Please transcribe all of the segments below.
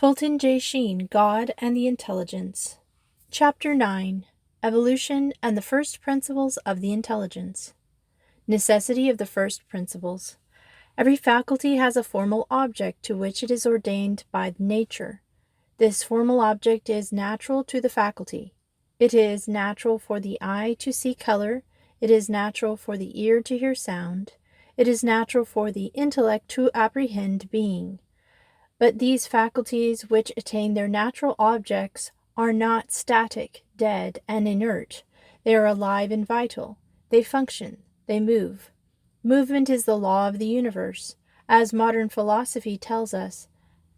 Fulton Sheen, God and the Intelligence. Chapter 9. Evolution and the First Principles of the Intelligence. Necessity of the First Principles. Every faculty has a formal object to which it is ordained by nature. This formal object is natural to the faculty. It is natural for the eye to see color. It is natural for the ear to hear sound. It is natural for the intellect to apprehend being. But these faculties which attain their natural objects are not static, dead, and inert. They are alive and vital. They function. They move. Movement is the law of the universe, as modern philosophy tells us,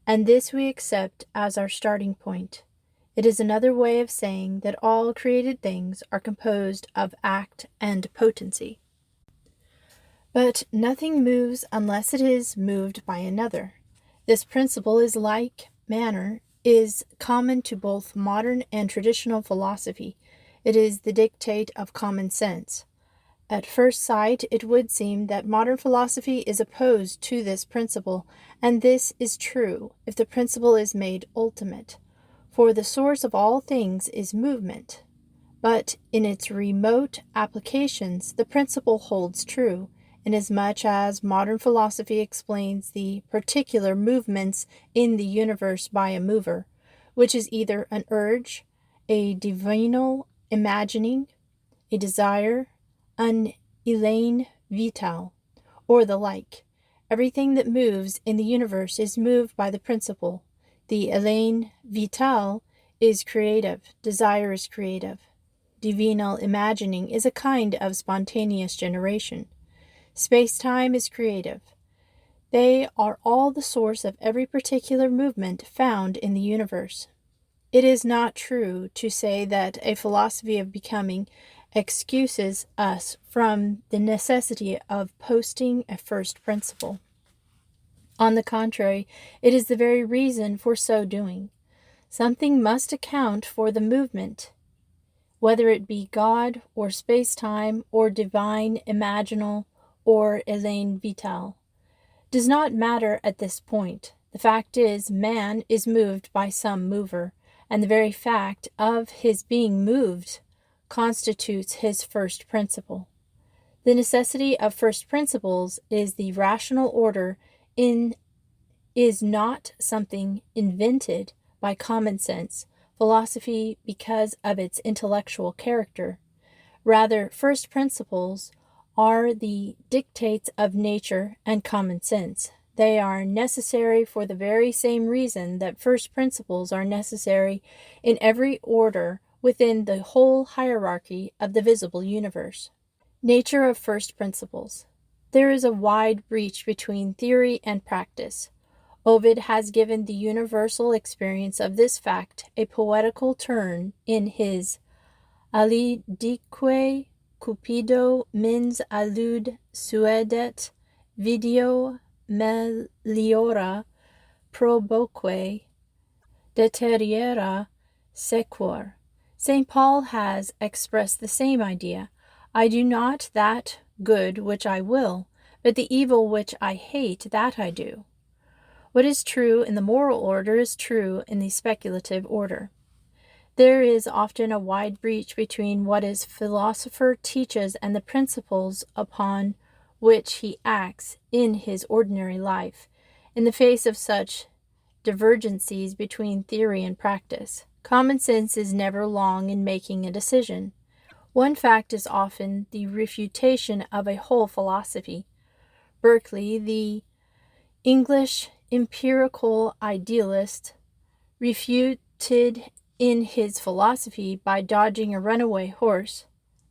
and this we accept as our starting point. It is another way of saying that all created things are composed of act and potency. But nothing moves unless it is moved by another. This principle is is common to both modern and traditional philosophy. It is the dictate of common sense. At first sight, it would seem that modern philosophy is opposed to this principle, and this is true if the principle is made ultimate. For the source of all things is movement. But in its remote applications, the principle holds true, inasmuch as modern philosophy explains the particular movements in the universe by a mover, which is either an urge, a divinal imagining, a desire, an elan vital, or the like. Everything that moves in the universe is moved by the principle. The elan vital is creative, desire is creative. Divinal imagining is a kind of spontaneous generation. Space-time is creative. They are all the source of every particular movement found in the universe. It is not true to say that a philosophy of becoming excuses us from the necessity of posting a first principle. On the contrary, it is the very reason for so doing. Something must account for the movement, whether it be God or space-time or divine imaginal or elan vital, does not matter at this point. The fact is, man is moved by some mover, and the very fact of his being moved constitutes his first principle. The necessity of first principles is the rational order is not something invented by common sense, philosophy because of its intellectual character. Rather, first principles are the dictates of nature and common sense. They are necessary for the very same reason that first principles are necessary in every order within the whole hierarchy of the visible universe. Nature of first principles. There is a wide breach between theory and practice. Ovid has given the universal experience of this fact a poetical turn in his Alidique Cupido mens alud suedet video meliora proboque deteriera sequor. St. Paul has expressed the same idea. I do not that good which I will, but the evil which I hate, that I do. What is true in the moral order is true in the speculative order. There is often a wide breach between what his philosopher teaches and the principles upon which he acts in his ordinary life. In the face of such divergencies between theory and practice, common sense is never long in making a decision. One fact is often the refutation of a whole philosophy. Berkeley, the English empirical idealist, refuted in his philosophy by dodging a runaway horse.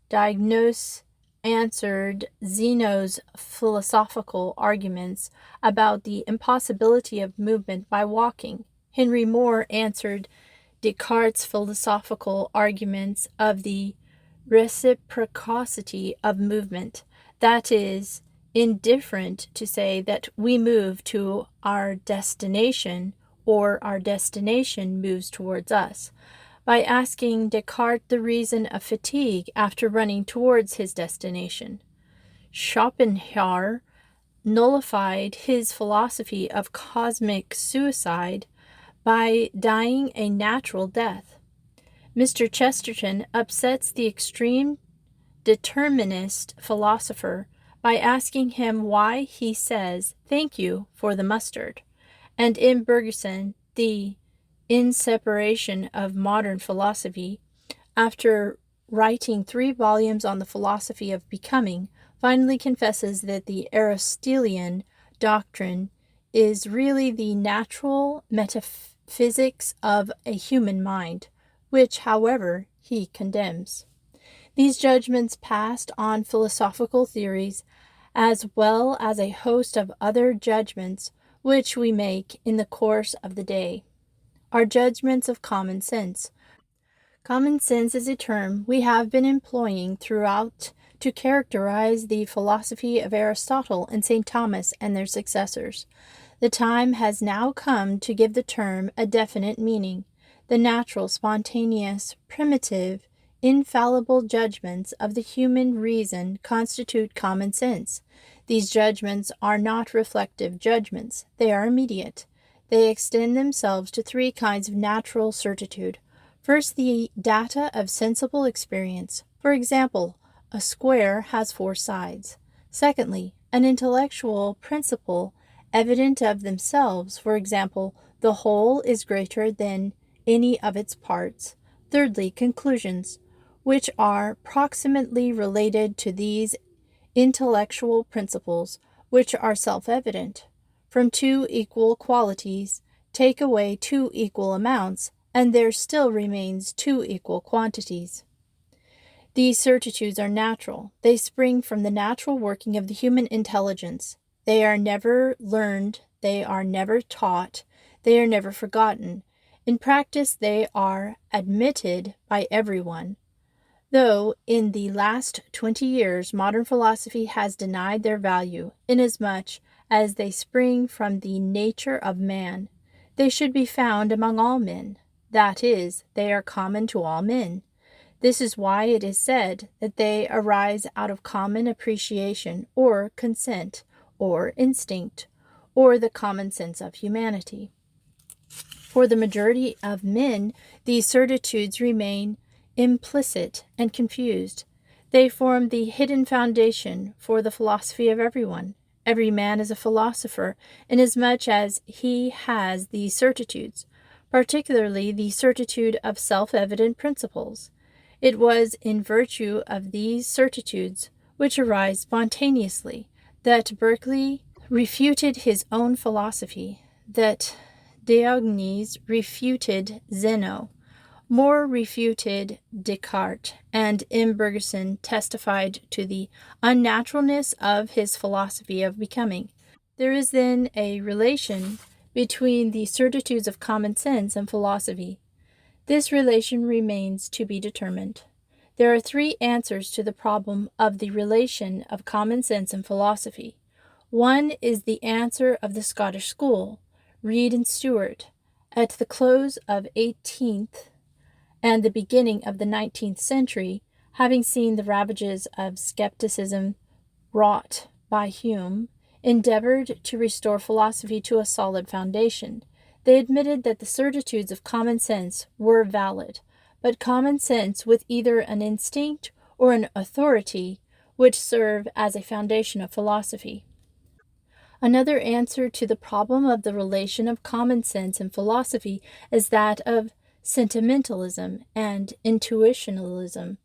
Diogneus answered Zeno's philosophical arguments about the impossibility of movement by walking. Henry Moore answered Descartes' philosophical arguments of the reciprocity of movement. That is indifferent to say that we move to our destination or our destination moves towards us, by asking Descartes the reason of fatigue after running towards his destination. Schopenhauer nullified his philosophy of cosmic suicide by dying a natural death. Mr. Chesterton upsets the extreme determinist philosopher by asking him why he says "thank you" for the mustard, and in Bergson, the inseparation of modern philosophy, after writing 3 volumes on the philosophy of becoming, finally confesses that the Aristotelian doctrine is really the natural metaphysics of a human mind, which, however, he condemns. These judgments passed on philosophical theories, as well as a host of other judgments which we make in the course of the day, are judgments of common sense. Common sense is a term we have been employing throughout to characterize the philosophy of Aristotle and St. Thomas and their successors. The time has now come to give the term a definite meaning. The natural, spontaneous, primitive, infallible judgments of the human reason constitute common sense. These judgments are not reflective judgments. They are immediate. They extend themselves to 3 kinds of natural certitude. First, the data of sensible experience. For example, a square has 4 sides. Secondly, an intellectual principle evident of themselves. For example, the whole is greater than any of its parts. Thirdly, conclusions, which are proximately related to these intellectual principles, which are self-evident. From 2 equal qualities, take away 2 equal amounts, and there still remains 2 equal quantities. These certitudes are natural. They spring from the natural working of the human intelligence. They are never learned, they are never taught, they are never forgotten. In practice, they are admitted by everyone. Though in the last 20 years modern philosophy has denied their value, inasmuch as they spring from the nature of man, they should be found among all men. That is, they are common to all men. This is why it is said that they arise out of common appreciation, or consent, or instinct, or the common sense of humanity. For the majority of men, these certitudes remain implicit and confused. They form the hidden foundation for the philosophy of everyone. Every man is a philosopher, inasmuch as he has these certitudes, particularly the certitude of self-evident principles. It was in virtue of these certitudes, which arise spontaneously, that Berkeley refuted his own philosophy, that Diogenes refuted Zeno, More refuted Descartes, and M. Bergson testified to the unnaturalness of his philosophy of becoming. There is then a relation between the certitudes of common sense and philosophy. This relation remains to be determined. There are 3 answers to the problem of the relation of common sense and philosophy. One is the answer of the Scottish school, Reid and Stewart, at the close of 18th and the beginning of the 19th century, having seen the ravages of skepticism wrought by Hume, endeavored to restore philosophy to a solid foundation. They admitted that the certitudes of common sense were valid, but common sense with either an instinct or an authority would serve as a foundation of philosophy. Another answer to the problem of the relation of common sense and philosophy is that of sentimentalism and intuitionalism.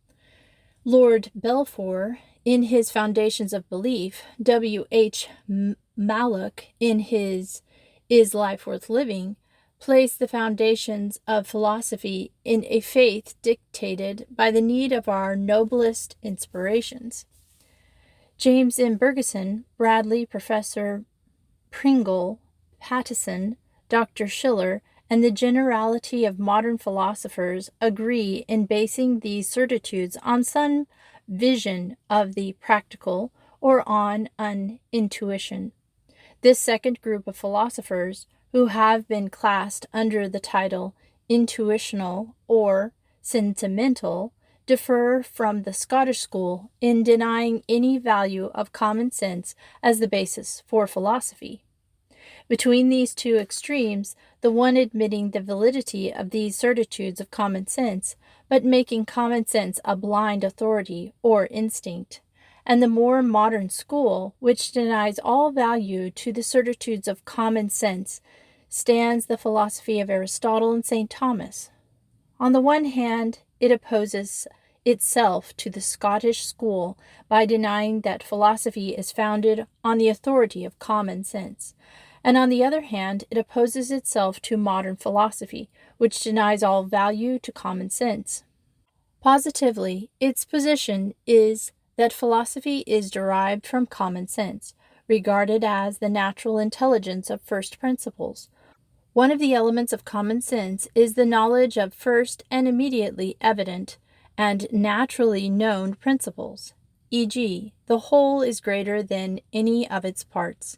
Lord Balfour, in his Foundations of Belief, W. H. Mallock, in his Is Life Worth Living, placed the foundations of philosophy in a faith dictated by the need of our noblest inspirations. James M. Bergson, Bradley, Professor Pringle, Pattison, Dr. Schiller, and the generality of modern philosophers agree in basing these certitudes on some vision of the practical or on an intuition. This second group of philosophers, who have been classed under the title intuitional or sentimental, differ from the Scottish school in denying any value of common sense as the basis for philosophy. Between these two extremes, the one admitting the validity of these certitudes of common sense, but making common sense a blind authority or instinct, and the more modern school, which denies all value to the certitudes of common sense, stands the philosophy of Aristotle and St. Thomas. On the one hand, it opposes itself to the Scottish school by denying that philosophy is founded on the authority of common sense, and on the other hand, it opposes itself to modern philosophy, which denies all value to common sense. Positively, its position is that philosophy is derived from common sense, regarded as the natural intelligence of first principles. One of the elements of common sense is the knowledge of first and immediately evident and naturally known principles, e.g., the whole is greater than any of its parts.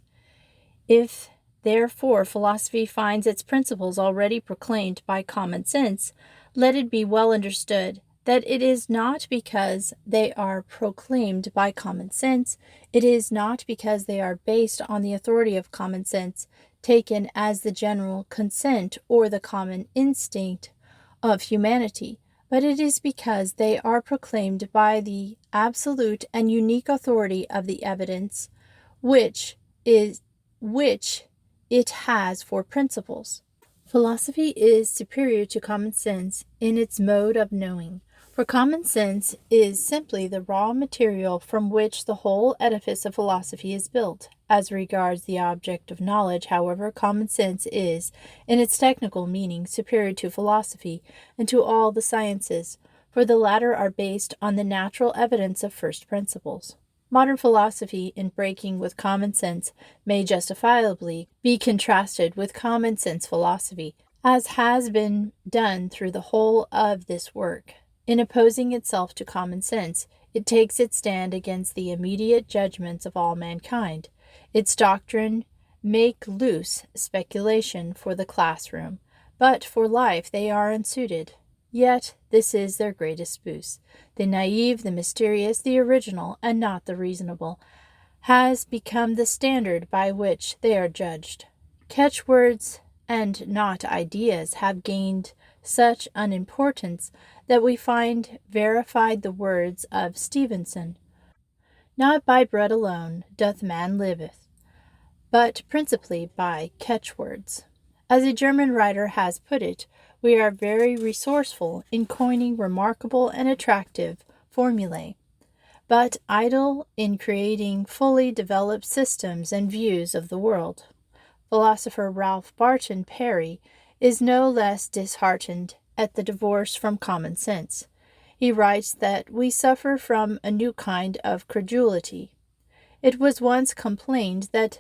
If, therefore, philosophy finds its principles already proclaimed by common sense, let it be well understood that it is not because they are proclaimed by common sense, it is not because they are based on the authority of common sense, taken as the general consent or the common instinct of humanity, but it is because they are proclaimed by the absolute and unique authority of the evidence which it has for principles. Philosophy is superior to common sense in its mode of knowing, for common sense is simply the raw material from which the whole edifice of philosophy is built. As regards the object of knowledge, however, common sense is, in its technical meaning, superior to philosophy and to all the sciences, for the latter are based on the natural evidence of first principles. Modern philosophy, in breaking with common sense, may justifiably be contrasted with common sense philosophy, as has been done through the whole of this work. In opposing itself to common sense, it takes its stand against the immediate judgments of all mankind. Its doctrine make loose speculation for the classroom, but for life they are unsuited. Yet this is their greatest boost. The naive, the mysterious, the original, and not the reasonable, has become the standard by which they are judged. Catchwords and not ideas have gained such unimportance that we find verified the words of Stevenson, "Not by bread alone doth man liveth, but principally by catchwords." As a German writer has put it, we are very resourceful in coining remarkable and attractive formulae, but idle in creating fully developed systems and views of the world. Philosopher Ralph Barton Perry is no less disheartened at the divorce from common sense. He writes that we suffer from a new kind of credulity. It was once complained that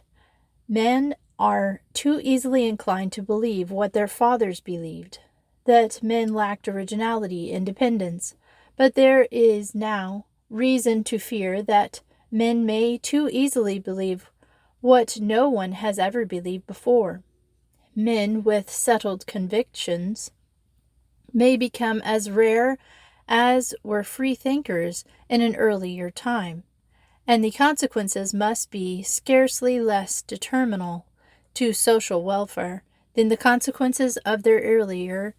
men are too easily inclined to believe what their fathers believed, that men lacked originality, independence, but there is now reason to fear that men may too easily believe what no one has ever believed before. Men with settled convictions may become as rare as were free thinkers in an earlier time, and the consequences must be scarcely less detrimental to social welfare than the consequences of their earlier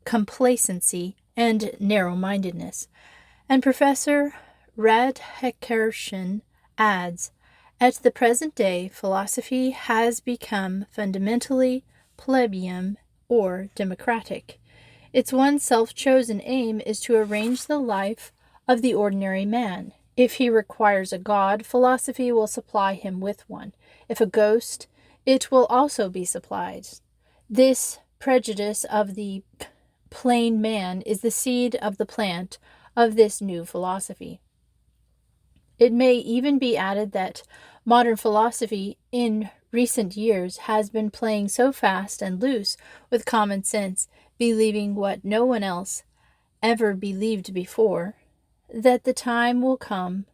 complacency and narrow-mindedness. And Professor Radhekerschen adds, "At the present day, philosophy has become fundamentally plebeian or democratic. Its one self-chosen aim is to arrange the life of the ordinary man. If he requires a god, philosophy will supply him with one. If a ghost, it will also be supplied. This prejudice of the plain man is the seed of the plant of this new philosophy." It may even be added that modern philosophy in recent years has been playing so fast and loose with common sense, believing what no one else ever believed before, that the time will come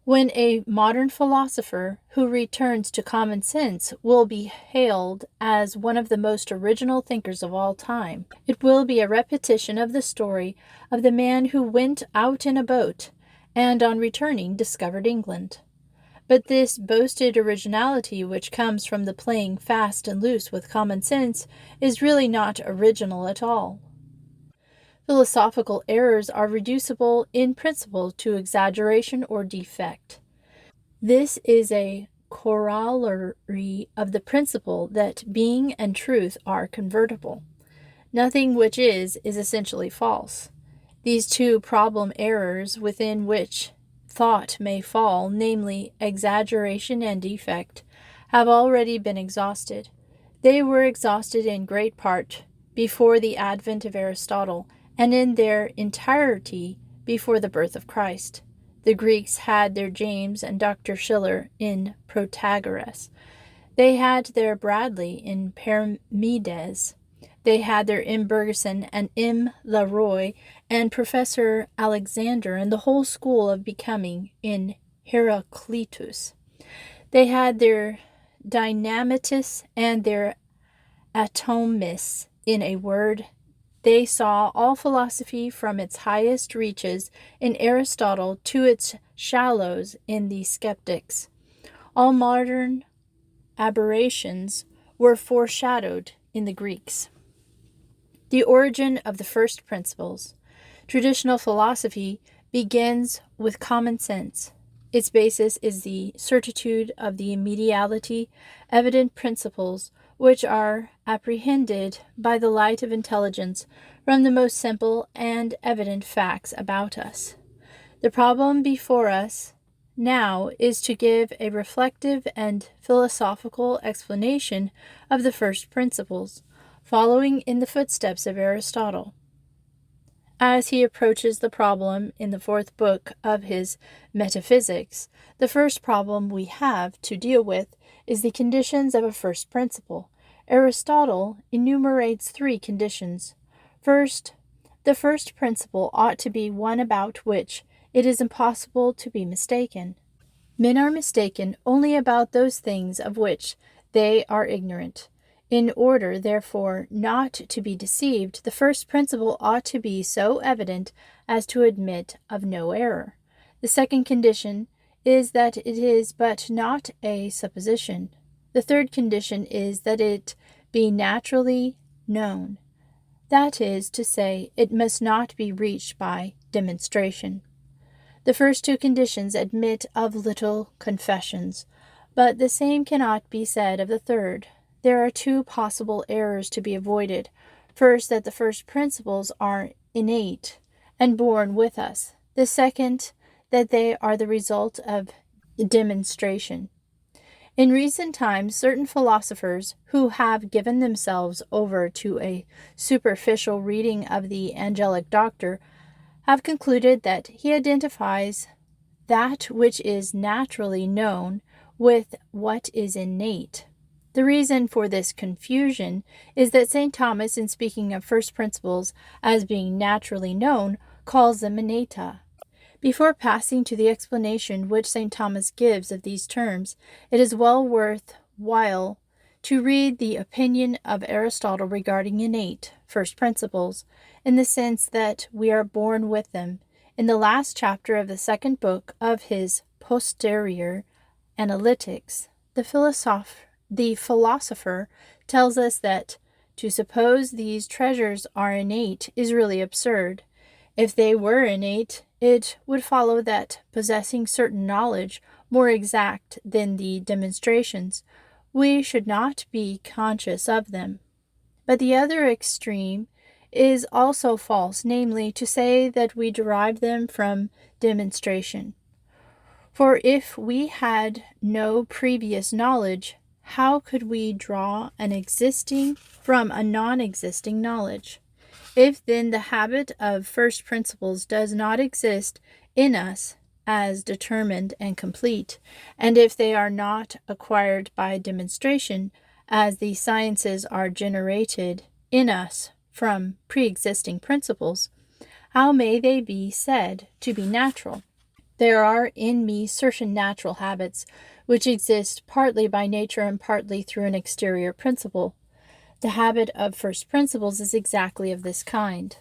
when a modern philosopher who returns to common sense will be hailed as one of the most original thinkers of all time. It will be a repetition of the story of the man who went out in a boat and on returning discovered England. But this boasted originality, which comes from the playing fast and loose with common sense, is really not original at all. Philosophical errors are reducible in principle to exaggeration or defect. This is a corollary of the principle that being and truth are convertible. Nothing which is essentially false. These two problem errors within which thought may fall, namely exaggeration and defect, have already been exhausted. They were exhausted in great part before the advent of Aristotle, and in their entirety before the birth of Christ. The Greeks had their James and Dr. Schiller in Protagoras. They had their Bradley in Parmenides. They had their M. Bergson and M. Leroy and Professor Alexander and the whole school of becoming in Heraclitus. They had their Dynamitus and their Atomists. In a word, they saw all philosophy from its highest reaches in Aristotle to its shallows in the skeptics. All modern aberrations were foreshadowed in the Greeks. The origin of the first principles. Traditional philosophy begins with common sense. Its basis is the certitude of the immediately evident principles which are apprehended by the light of intelligence from the most simple and evident facts about us. The problem before us now is to give a reflective and philosophical explanation of the first principles, following in the footsteps of Aristotle. As he approaches the problem in the fourth book of his Metaphysics, the first problem we have to deal with is the conditions of a first principle. Aristotle enumerates 3 conditions. First, the first principle ought to be one about which it is impossible to be mistaken. Men are mistaken only about those things of which they are ignorant. In order, therefore, not to be deceived, the first principle ought to be so evident as to admit of no error. The second condition is that it is but not a supposition. The third condition is that it be naturally known. That is to say, it must not be reached by demonstration. The first 2 conditions admit of little confessions, but the same cannot be said of the third. There are 2 possible errors to be avoided. First, that the first principles are innate and born with us. The second, that they are the result of demonstration. In recent times, certain philosophers who have given themselves over to a superficial reading of the angelic doctor have concluded that he identifies that which is naturally known with what is innate. The reason for this confusion is that St. Thomas, in speaking of first principles as being naturally known, calls them innata. Before passing to the explanation which St. Thomas gives of these terms, it is well worth while to read the opinion of Aristotle regarding innate first principles, in the sense that we are born with them. In the last chapter of the 2nd book of his Posterior Analytics, the philosopher tells us that to suppose these treasures are innate is really absurd. If they were innate, it would follow that, possessing certain knowledge more exact than the demonstrations, we should not be conscious of them. But the other extreme is also false, namely, to say that we derive them from demonstration. For if we had no previous knowledge, how could we draw an existing from a non-existing knowledge? If then the habit of first principles does not exist in us as determined and complete, and if they are not acquired by demonstration, as the sciences are generated in us from pre-existing principles, how may they be said to be natural? There are in me certain natural habits which exist partly by nature and partly through an exterior principle. The habit of first principles is exactly of this kind.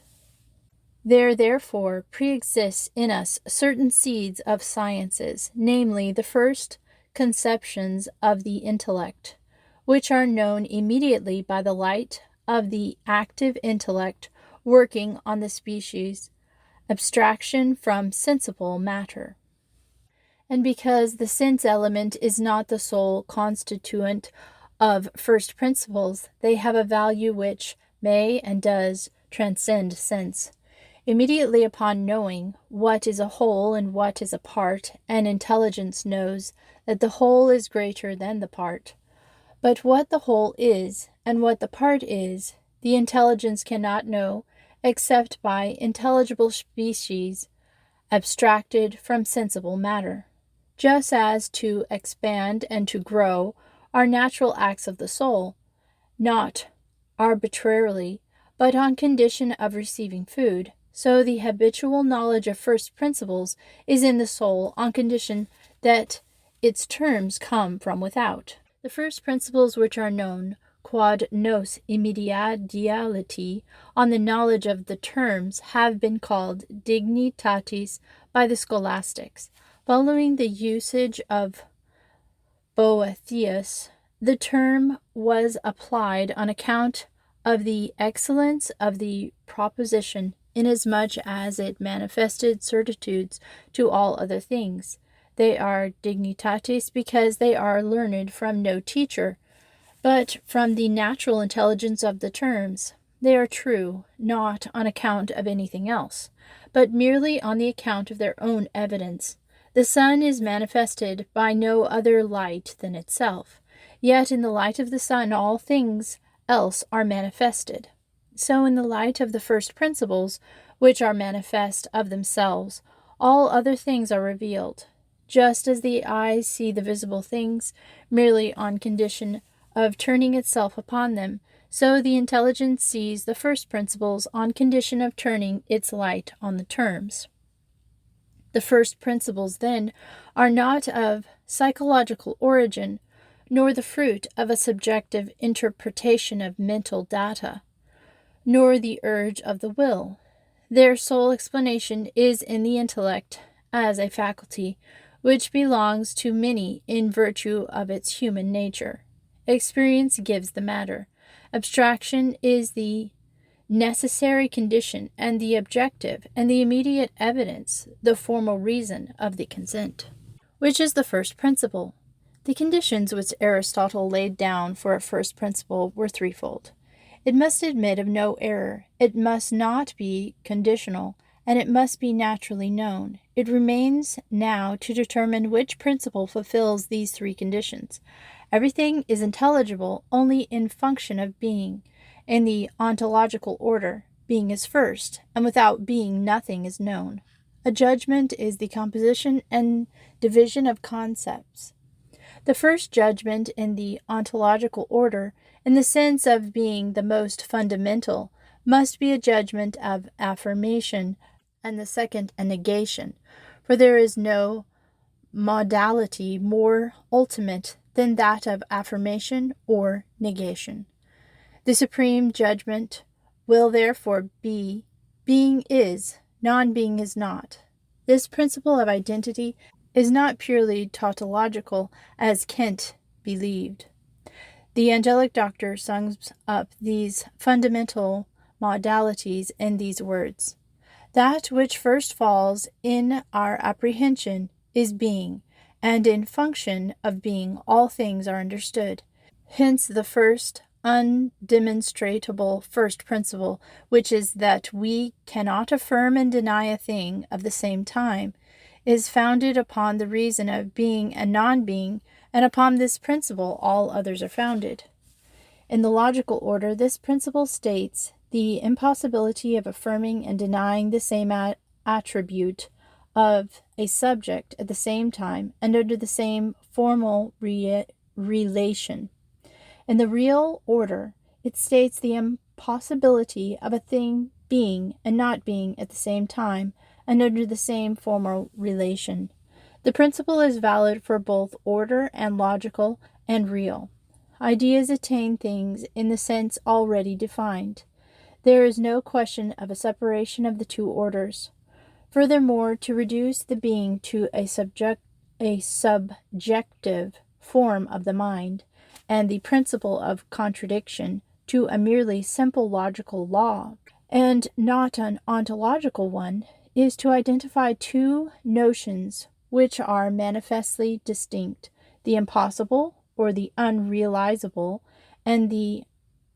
There therefore pre-exists in us certain seeds of sciences, namely, the first conceptions of the intellect, which are known immediately by the light of the active intellect working on the species, abstraction from sensible matter. And because the sense element is not the sole constituent of first principles, they have a value which may and does transcend sense. Immediately upon knowing what is a whole and what is a part, an intelligence knows that the whole is greater than the part. But what the whole is and what the part is, the intelligence cannot know except by intelligible species abstracted from sensible matter. Just as to expand and to grow are natural acts of the soul, not arbitrarily, but on condition of receiving food, so the habitual knowledge of first principles is in the soul on condition that its terms come from without. The first principles which are known quod nos immediality on the knowledge of the terms have been called dignitatis by the scholastics. Following the usage of Boethius, the term was applied on account of the excellence of the proposition, inasmuch as it manifested certitudes to all other things. They are dignitatis because they are learned from no teacher, but from the natural intelligence of the terms. They are true, not on account of anything else, but merely on the account of their own evidence. The sun is manifested by no other light than itself, yet in the light of the sun all things else are manifested. So in the light of the first principles, which are manifest of themselves, all other things are revealed. Just as the eye see the visible things merely on condition of turning itself upon them, so the intelligence sees the first principles on condition of turning its light on the terms. The first principles, then, are not of psychological origin, nor the fruit of a subjective interpretation of mental data, nor the urge of the will. Their sole explanation is in the intellect as a faculty, which belongs to many in virtue of its human nature. Experience gives the matter. Abstraction is the necessary condition, and the objective and the immediate evidence, the formal reason of the consent. Which is the first principle? The conditions which Aristotle laid down for a first principle were threefold. It must admit of no error, it must not be conditional, and it must be naturally known. It remains now to determine which principle fulfills these three conditions. Everything is intelligible only in function of being. In the ontological order, being is first, and without being nothing is known. A judgment is the composition and division of concepts. The first judgment in the ontological order, in the sense of being the most fundamental, must be a judgment of affirmation, and the second a negation, for there is no modality more ultimate than that of affirmation or negation. The supreme judgment will therefore be, being is, non-being is not. This principle of identity is not purely tautological, as Kant believed. The angelic doctor sums up these fundamental modalities in these words: that which first falls in our apprehension is being, and in function of being all things are understood. Hence the first undemonstrable first principle, which is that we cannot affirm and deny a thing of the same time, is founded upon the reason of being and non-being, and upon this principle all others are founded. In the logical order, this principle states the impossibility of affirming and denying the same attribute of a subject at the same time and under the same formal relation. In the real order, it states the impossibility of a thing being and not being at the same time and under the same formal relation. The principle is valid for both order and logical and real. Ideas attain things in the sense already defined. There is no question of a separation of the two orders. Furthermore, to reduce the being to a a subjective form of the mind, and the principle of contradiction to a merely simple logical law, and not an ontological one, is to identify two notions which are manifestly distinct: the impossible or the unrealizable, and the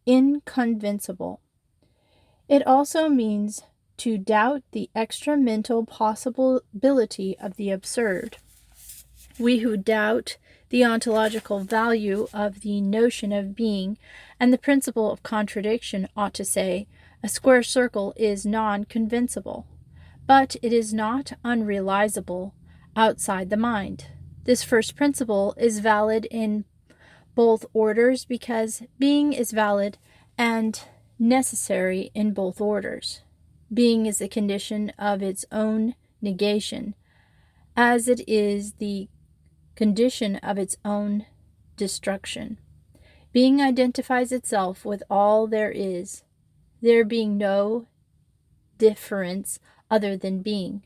inconvincible. It also means to doubt the extra mental possibility of the absurd. We who doubt the ontological value of the notion of being and the principle of contradiction ought to say, a square circle is non-convincible, but it is not unrealizable outside the mind. This first principle is valid in both orders because being is valid and necessary in both orders. Being is the condition of its own negation, as it is the condition of its own destruction. Being identifies itself with all there is, there being no difference other than being.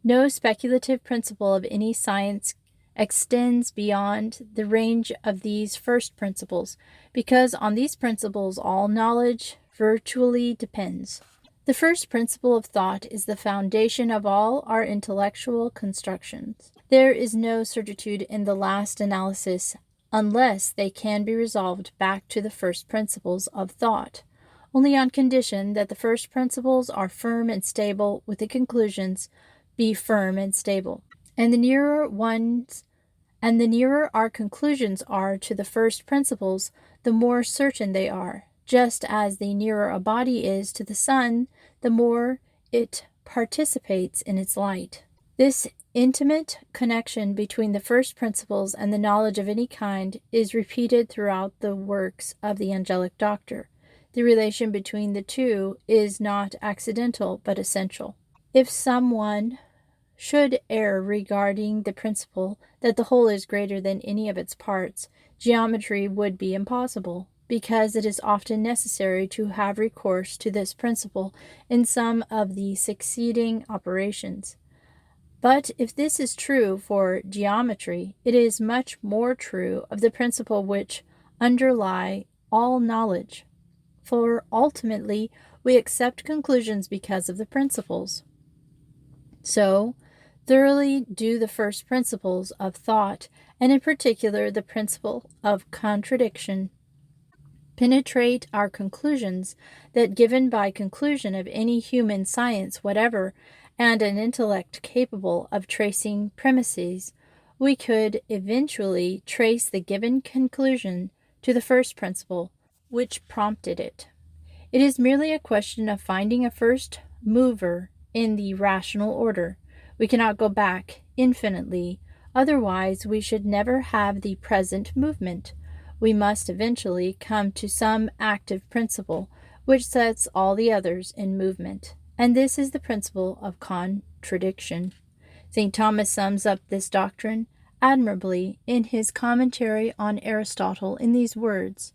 No speculative principle of any science extends beyond the range of these first principles, because on these principles all knowledge virtually depends. The first principle of thought is the foundation of all our intellectual constructions. There is no certitude in the last analysis unless they can be resolved back to the first principles of thought, only on condition that the first principles are firm and stable, with the conclusions be firm and stable. And the nearer our conclusions are to the first principles, the more certain they are, just as the nearer a body is to the sun, the more it participates in its light. This intimate connection between the first principles and the knowledge of any kind is repeated throughout the works of the angelic doctor. The relation between the two is not accidental but essential. If someone should err regarding the principle that the whole is greater than any of its parts, geometry would be impossible, because it is often necessary to have recourse to this principle in some of the succeeding operations. But if this is true for geometry, it is much more true of the principle which underlie all knowledge, for ultimately we accept conclusions because of the principles. So, thoroughly do the first principles of thought, and in particular the principle of contradiction, penetrate our conclusions, that given by conclusion of any human science whatever, and an intellect capable of tracing premises, we could eventually trace the given conclusion to the first principle which prompted it. It is merely a question of finding a first mover in the rational order. We cannot go back infinitely, otherwise we should never have the present movement. We must eventually come to some active principle which sets all the others in movement, and this is the principle of contradiction. St. Thomas sums up this doctrine admirably in his commentary on Aristotle in these words: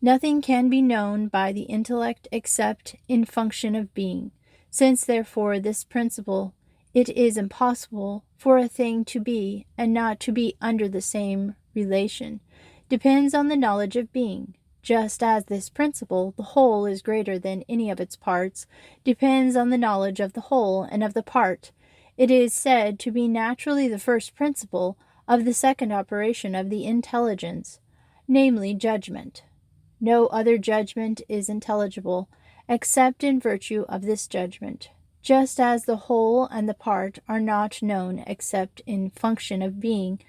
"Nothing can be known by the intellect except in function of being. Since, therefore, this principle, it is impossible for a thing to be and not to be under the same relation, depends on the knowledge of being. Just as this principle, the whole is greater than any of its parts, depends on the knowledge of the whole and of the part. It is said to be naturally the first principle of the second operation of the intelligence, namely judgment. No other judgment is intelligible, except in virtue of this judgment, just as the whole and the part are not known except in function of being.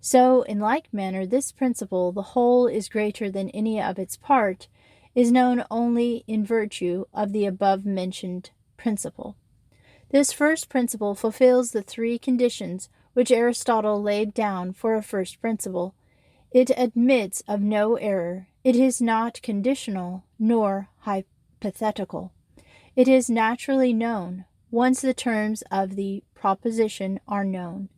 So, in like manner, this principle, the whole is greater than any of its part, is known only in virtue of the above-mentioned principle. This first principle fulfills the three conditions which Aristotle laid down for a first principle. It admits of no error. It is not conditional nor hypothetical. It is naturally known, once the terms of the proposition are known.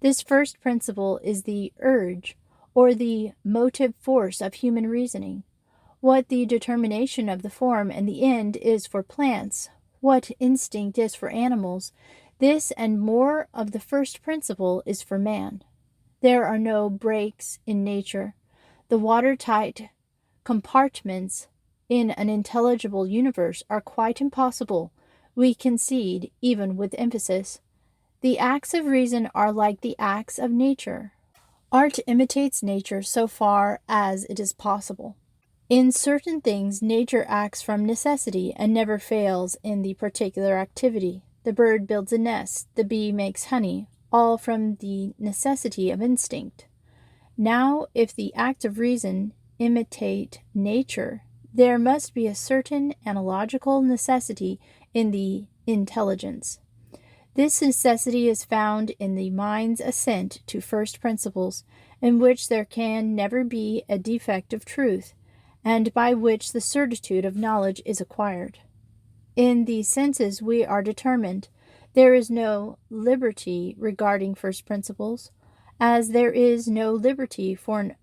This first principle is the urge, or the motive force of human reasoning. What the determination of the form and the end is for plants, what instinct is for animals, this and more of the first principle is for man. There are no breaks in nature. The watertight compartments in an intelligible universe are quite impossible, we concede, even with emphasis. The acts of reason are like the acts of nature. Art imitates nature so far as it is possible. In certain things, nature acts from necessity and never fails in the particular activity. The bird builds a nest, the bee makes honey, all from the necessity of instinct. Now, if the acts of reason imitate nature, there must be a certain analogical necessity in the intelligence. This necessity is found in the mind's assent to first principles, in which there can never be a defect of truth, and by which the certitude of knowledge is acquired. In these senses we are determined. There is no liberty regarding first principles, as there is no liberty for an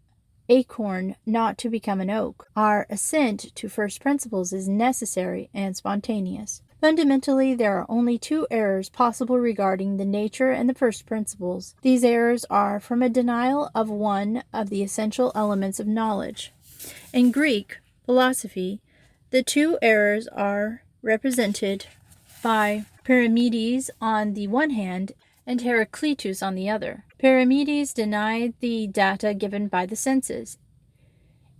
acorn not to become an oak. Our assent to first principles is necessary and spontaneous. Fundamentally, there are only two errors possible regarding the nature and the first principles. These errors are from a denial of one of the essential elements of knowledge. In Greek philosophy, the two errors are represented by Parmenides on the one hand and Heraclitus on the other. Parmenides denied the data given by the senses.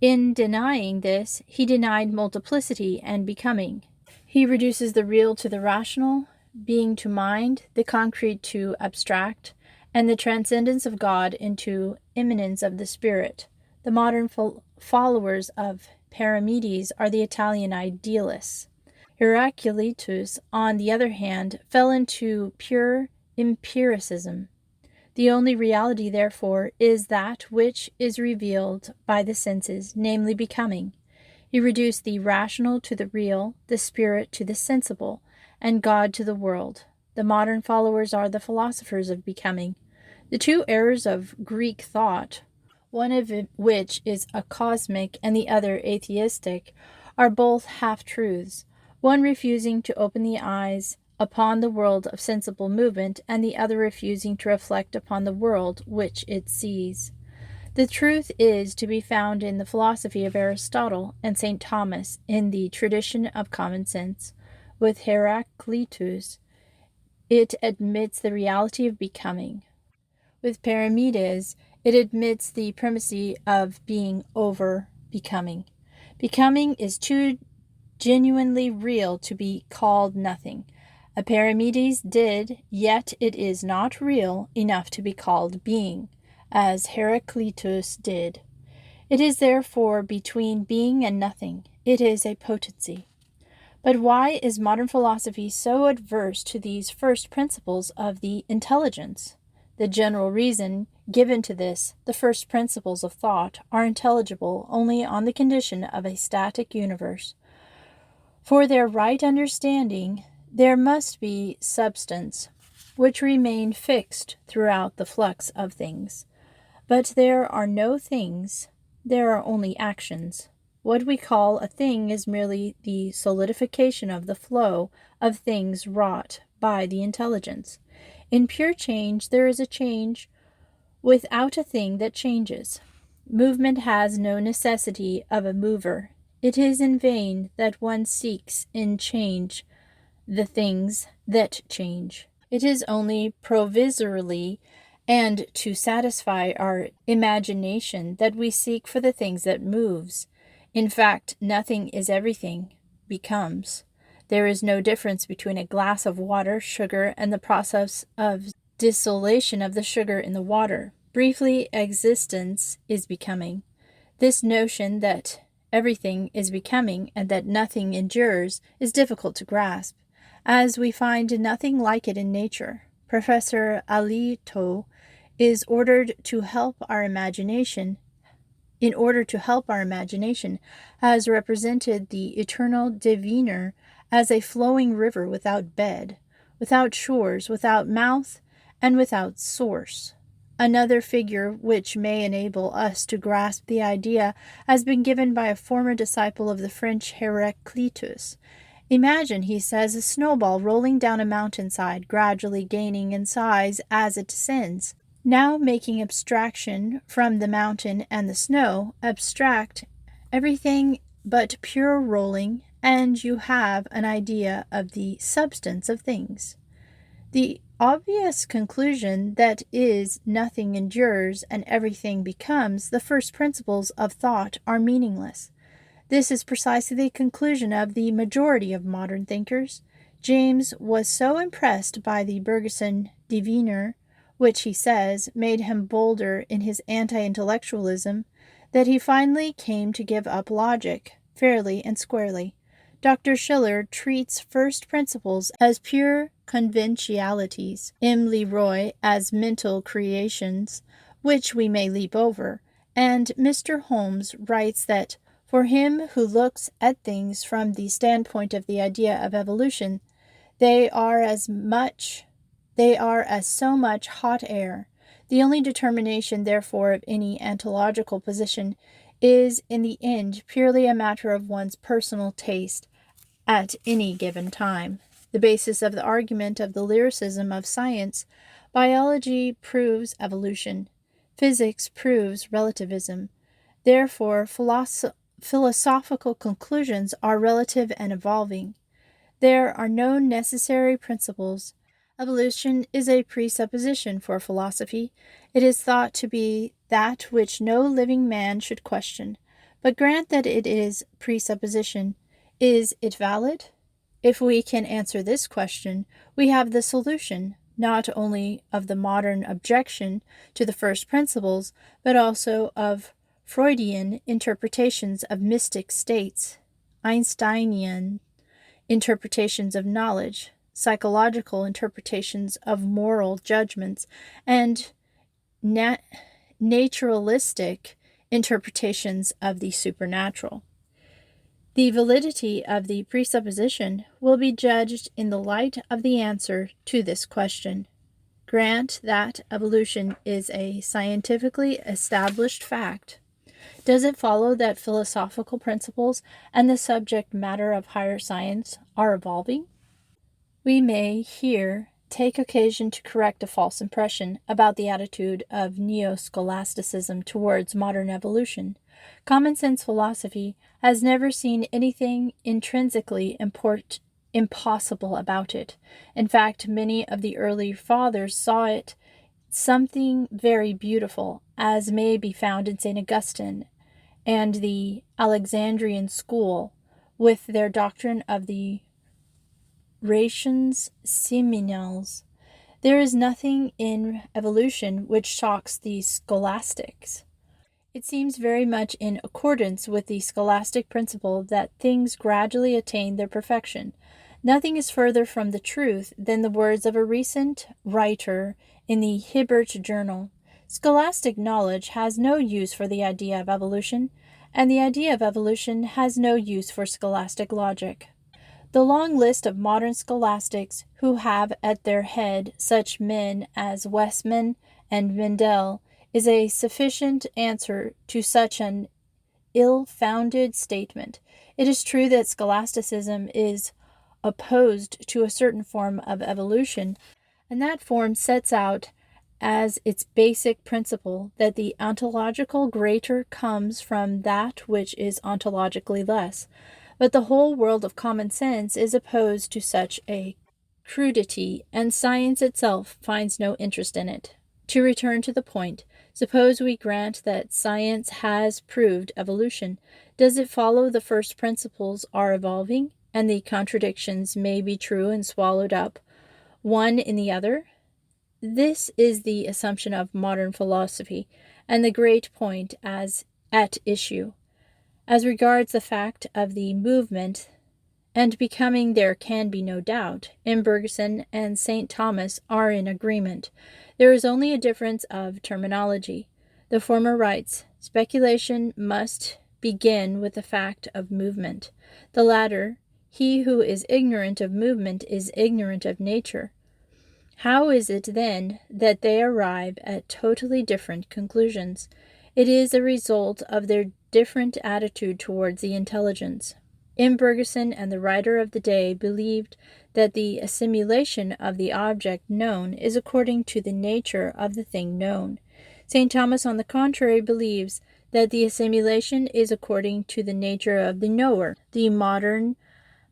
In denying this, he denied multiplicity and becoming. He reduces the real to the rational, being to mind, the concrete to abstract, and the transcendence of God into immanence of the spirit. The modern followers of Parmenides are the Italian idealists. Heraclitus, on the other hand, fell into pure empiricism. The only reality, therefore, is that which is revealed by the senses, namely becoming. He reduced the rational to the real, the spirit to the sensible, and God to the world. The modern followers are the philosophers of becoming. The two errors of Greek thought, one of which is a cosmic and the other atheistic, are both half-truths, one refusing to open the eyes upon the world of sensible movement, and the other refusing to reflect upon the world which it sees. The truth is to be found in the philosophy of Aristotle and St. Thomas, in the tradition of common sense. With Heraclitus, it admits the reality of becoming. With Parmenides, it admits the primacy of being over becoming. Becoming is too genuinely real to be called nothing. Parmenides did, yet it is not real enough to be called being, as Heraclitus did. It is therefore between being and nothing. It is a potency. But why is modern philosophy so adverse to these first principles of the intelligence? The general reason given to this, the first principles of thought, are intelligible only on the condition of a static universe. For their right understanding, there must be substance, which remain fixed throughout the flux of things. But there are no things, there are only actions. What we call a thing is merely the solidification of the flow of things wrought by the intelligence. In pure change, there is a change without a thing that changes. Movement has no necessity of a mover. It is in vain that one seeks in change the things that change. It is only provisorily and to satisfy our imagination that we seek for the things that moves. In fact, nothing is everything becomes. There is no difference between a glass of water, sugar, and the process of dissolution of the sugar in the water. Briefly, existence is becoming. This notion that everything is becoming and that nothing endures is difficult to grasp, as we find nothing like it in nature. Professor Alito is ordered to help our imagination, has represented the eternal diviner as a flowing river without bed, without shores, without mouth, and without source. Another figure which may enable us to grasp the idea has been given by a former disciple of the French Heraclitus. Imagine, he says, a snowball rolling down a mountainside, gradually gaining in size as it descends. Now, making abstraction from the mountain and the snow, abstract everything but pure rolling, and you have an idea of the substance of things. The obvious conclusion that is, nothing endures and everything becomes, the first principles of thought are meaningless. This is precisely the conclusion of the majority of modern thinkers. James was so impressed by the Bergson demeanor, which, he says, made him bolder in his anti-intellectualism, that he finally came to give up logic, fairly and squarely. Dr. Schiller treats first principles as pure conventionalities, M. Leroy as mental creations, which we may leap over, and Mr. Holmes writes that for him who looks at things from the standpoint of the idea of evolution, they are as so much hot air. The only determination, therefore, of any ontological position is in the end purely a matter of one's personal taste at any given time. The basis of the argument of the lyricism of science, biology proves evolution, physics proves relativism. Therefore, philosophical conclusions are relative and evolving. There are no necessary principles. Evolution is a presupposition for philosophy. It is thought to be that which no living man should question. But grant that it is presupposition. Is it valid? If we can answer this question, we have the solution, not only of the modern objection to the first principles, but also of Freudian interpretations of mystic states, Einsteinian interpretations of knowledge, psychological interpretations of moral judgments, and naturalistic interpretations of the supernatural. The validity of the presupposition will be judged in the light of the answer to this question. Grant that evolution is a scientifically established fact. Does it follow that philosophical principles and the subject matter of higher science are evolving? We may here take occasion to correct a false impression about the attitude of neo-scholasticism towards modern evolution. Common sense philosophy has never seen anything intrinsically impossible about it. In fact, many of the early fathers saw it something very beautiful, as may be found in St. Augustine and the Alexandrian school, with their doctrine of the rations seminales. There is nothing in evolution which shocks the scholastics. It seems very much in accordance with the scholastic principle that things gradually attain their perfection. Nothing is further from the truth than the words of a recent writer in the Hibbert Journal. Scholastic knowledge has no use for the idea of evolution, and the idea of evolution has no use for scholastic logic. The long list of modern scholastics who have at their head such men as Westman and Mendel is a sufficient answer to such an ill-founded statement. It is true that scholasticism is opposed to a certain form of evolution, and that form sets out as its basic principle that the ontological greater comes from that which is ontologically less. But the whole world of common sense is opposed to such a crudity, and science itself finds no interest in it. To return to the point, suppose we grant that science has proved evolution. Does it follow the first principles are evolving, and the contradictions may be true and swallowed up, one in the other? This is the assumption of modern philosophy, and the great point as at issue. As regards the fact of the movement and becoming, there can be no doubt. M. Bergson and St. Thomas are in agreement. There is only a difference of terminology. The former writes, speculation must begin with the fact of movement. The latter, he who is ignorant of movement is ignorant of nature. How is it, then, that they arrive at totally different conclusions? It is a result of their different attitude towards the intelligence. M. Bergson and the writer of the day believed that the assimilation of the object known is according to the nature of the thing known. St. Thomas, on the contrary, believes that the assimilation is according to the nature of the knower. The modern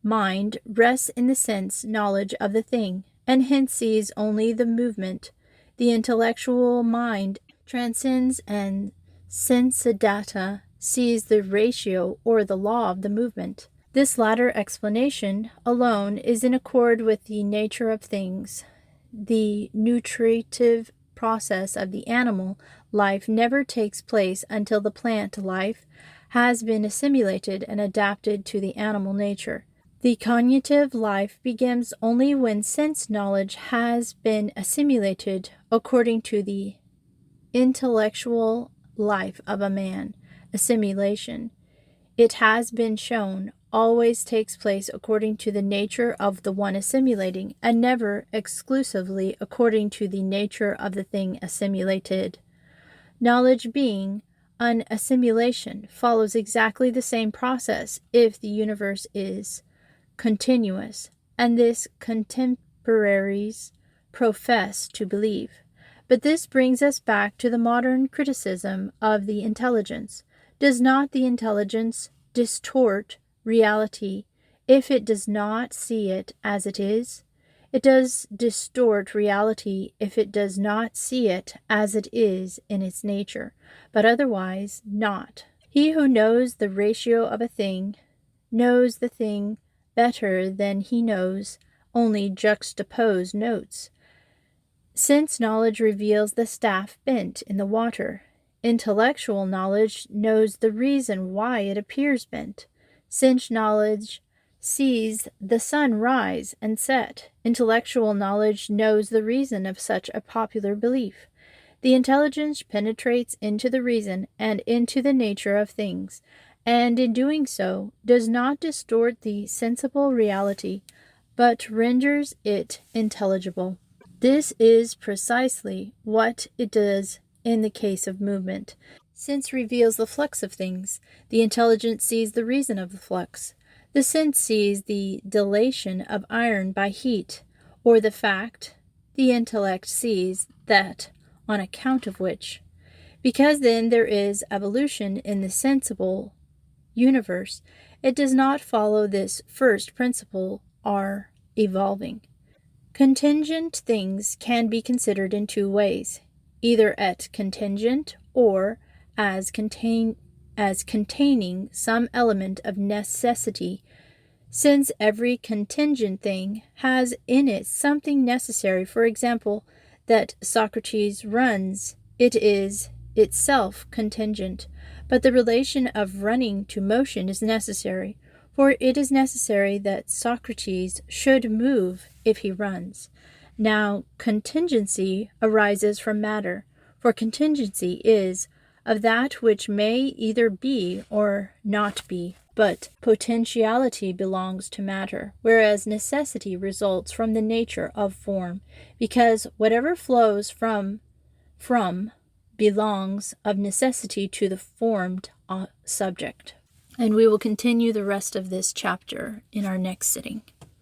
mind rests in the sense knowledge of the thing, and hence sees only the movement. The intellectual mind transcends and sensidata sees the ratio or the law of the movement. This latter explanation alone is in accord with the nature of things. The nutritive process of the animal life never takes place until the plant life has been assimilated and adapted to the animal nature. The cognitive life begins only when sense knowledge has been assimilated according to the intellectual life of a man. Assimilation, it has been shown, always takes place according to the nature of the one assimilating, and never exclusively according to the nature of the thing assimilated. Knowledge being an assimilation follows exactly the same process if the universe is continuous, and this contemporaries profess to believe. But this brings us back to the modern criticism of the intelligence. Does not the intelligence distort reality if it does not see it as it is? It does distort reality if it does not see it as it is in its nature, but otherwise not. He who knows the ratio of a thing knows the thing better than he knows only juxtaposed notes. Sense knowledge reveals the staff bent in the water. Intellectual knowledge knows the reason why it appears bent. Sense knowledge sees the sun rise and set. Intellectual knowledge knows the reason of such a popular belief. The intelligence penetrates into the reason and into the nature of things, and in doing so does not distort the sensible reality, but renders it intelligible. This is precisely what it does in the case of movement. Sense reveals the flux of things. The intelligence sees the reason of the flux. The sense sees the dilation of iron by heat, or the fact. The intellect sees that on account of which. Because then there is evolution in the sensible universe, it does not follow this first principle are evolving. Contingent things can be considered in two ways, either at contingent or as containing some element of necessity. Since every contingent thing has in it something necessary, for example, that Socrates runs, it is itself contingent, but the relation of running to motion is necessary, for it is necessary that Socrates should move if he runs. Now, contingency arises from matter, for contingency is of that which may either be or not be, but potentiality belongs to matter, whereas necessity results from the nature of form, because whatever flows from belongs of necessity to the formed subject. And we will continue the rest of this chapter in our next sitting.